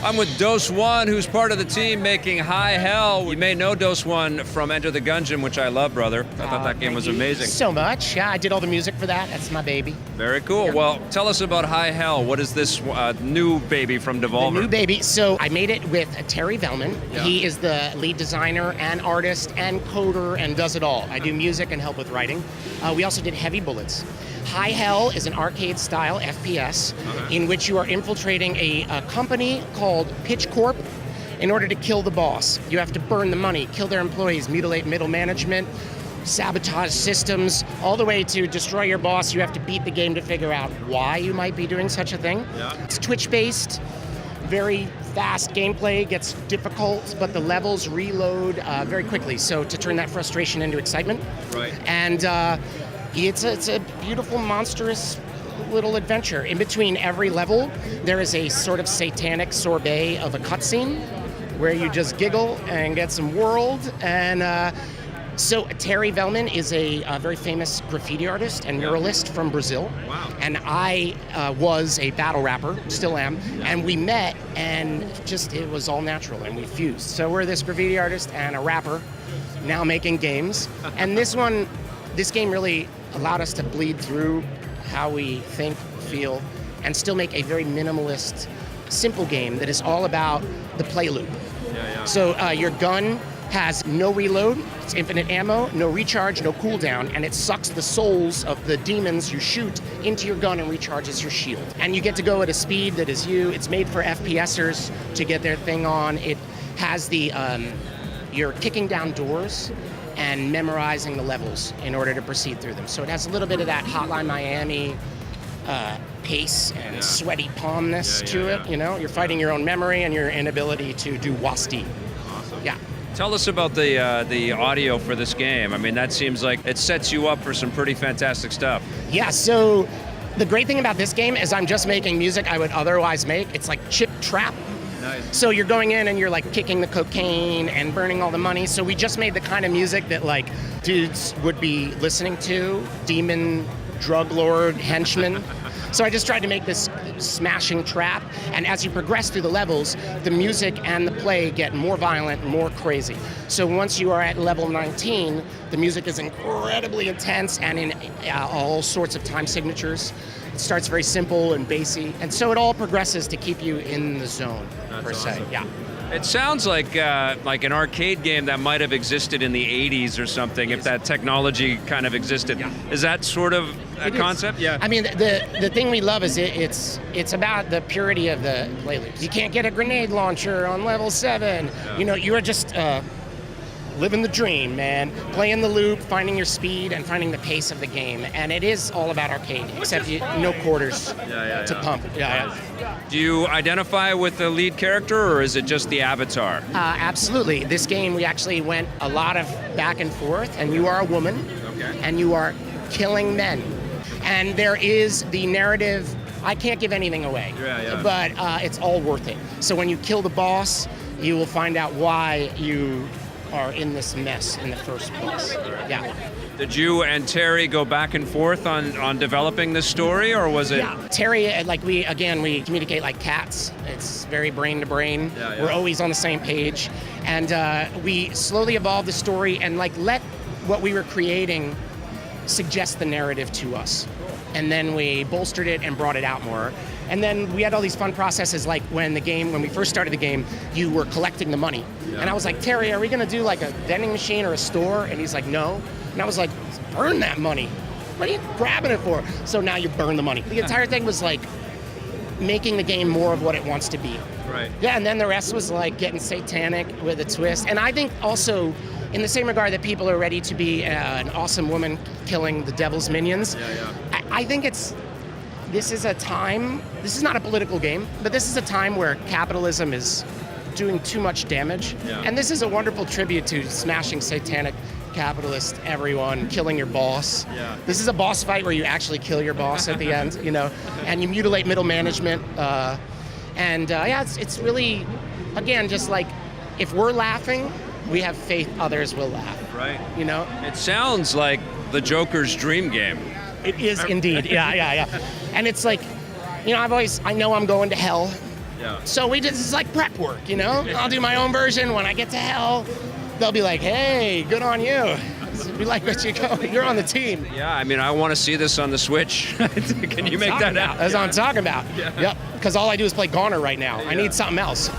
I'm with Doseone, who's part of the team making High Hell. You may know Doseone from Enter the Gungeon, which I love, brother. I thought that game was amazing. So much. Yeah, I did all the music for that. That's my baby. Very cool. Well, tell us about High Hell. What is this new baby from Devolver? The new baby. So I made it with Terry Velman. Yeah. He is the lead designer and artist and coder and does it all. I do music and help with writing. We also did Heavy Bullets. High Hell is an arcade-style FPS in which you are infiltrating a company called Pitch Corp in order to kill the boss. You have to burn the money, kill their employees, mutilate middle management, sabotage systems, all the way to destroy your boss. You have to beat the game to figure out why you might be doing such a thing. Yeah. It's Twitch-based, very fast gameplay, gets difficult, but the levels reload very quickly. So to turn that frustration into excitement. Right. And it's a beautiful, monstrous little adventure. In between every level, there is a sort of satanic sorbet of a cutscene where you just giggle and get some world. And so Terry Velman is a very famous graffiti artist and muralist from Brazil. Wow. And I was a battle rapper, still am, and we met and just it was all natural and we fused. So we're this graffiti artist and a rapper now making games. And this game really allowed us to bleed through how we think, feel, and still make a very minimalist, simple game that is all about the play loop. So your gun has no reload, it's infinite ammo, no recharge, no cooldown, and it sucks the souls of the demons you shoot into your gun and recharges your shield. And you get to go at a speed that is you. It's made for FPSers to get their thing on. It has the, you're kicking down doors and memorizing the levels in order to proceed through them. So it has a little bit of that Hotline Miami pace and sweaty palmness to it. You know, you're fighting your own memory and your inability to do WASD. Awesome. Yeah. Tell us about the audio for this game. I mean, that seems like it sets you up for some pretty fantastic stuff. Yeah, so the great thing about this game is I'm just making music I would otherwise make. It's like chip trap. Nice. So you're going in and you're like kicking the cocaine and burning all the money. So we just made the kind of music that like dudes would be listening to, demon, drug lord, henchmen. So I just tried to make this smashing trap, and as you progress through the levels, the music and the play get more violent, more crazy. So once you are at level 19, the music is incredibly intense and in all sorts of time signatures. It starts very simple and bassy, and so it all progresses to keep you in the zone, per se. Yeah. It sounds like an arcade game that might have existed in the 80s or something, if that technology kind of existed. Yeah. Is that sort of a concept? Yeah. I mean, the thing we love is it's about the purity of the play loops. You can't get a grenade launcher on level 7. Yeah. You know, you are just living the dream, man. Playing the loop, finding your speed, and finding the pace of the game. And it is all about arcade, except no quarters to pump. Yeah. Do you identify with the lead character, or is it just the avatar? Absolutely. This game, we actually went a lot of back and forth, and you are a woman, and you are killing men. And there is the narrative, I can't give anything away, but it's all worth it. So when you kill the boss, you will find out why you are in this mess in the first place. Yeah. Did you and Terry go back and forth on developing this story, or was it? Yeah, Terry, we communicate like cats. It's very brain to brain. Yeah. We're always on the same page. And we slowly evolved the story and let what we were creating suggest the narrative to us. And then we bolstered it and brought it out more. And then we had all these fun processes, like when we first started the game, you were collecting the money. Yeah. And I was like, Terry, are we gonna do like a vending machine or a store? And he's like, no. And I was like, burn that money. What are you grabbing it for? So now you burn the money. The entire thing was like making the game more of what it wants to be. Right. Yeah, and then the rest was like getting satanic with a twist. And I think also, in the same regard that people are ready to be an awesome woman killing the devil's minions, I think this is a time, this is not a political game, but this is a time where capitalism is doing too much damage. Yeah. And this is a wonderful tribute to smashing satanic capitalist, everyone, killing your boss. Yeah. This is a boss fight where you actually kill your boss at the end, and you mutilate middle management. It's really, again, just like, if we're laughing, we have faith others will laugh. Right. It sounds like the Joker's dream game. It is indeed, yeah. And it's like, I know I'm going to hell, Yeah. So this is like prep work, you know? I'll do my own version. When I get to hell, they'll be like, hey, good on you. We like what you go. You're on the team. Yeah, I mean, I want to see this on the Switch. Can you make that out? That's what I'm talking about. Yeah. Yep. Because all I do is play Goner right now. I need something else.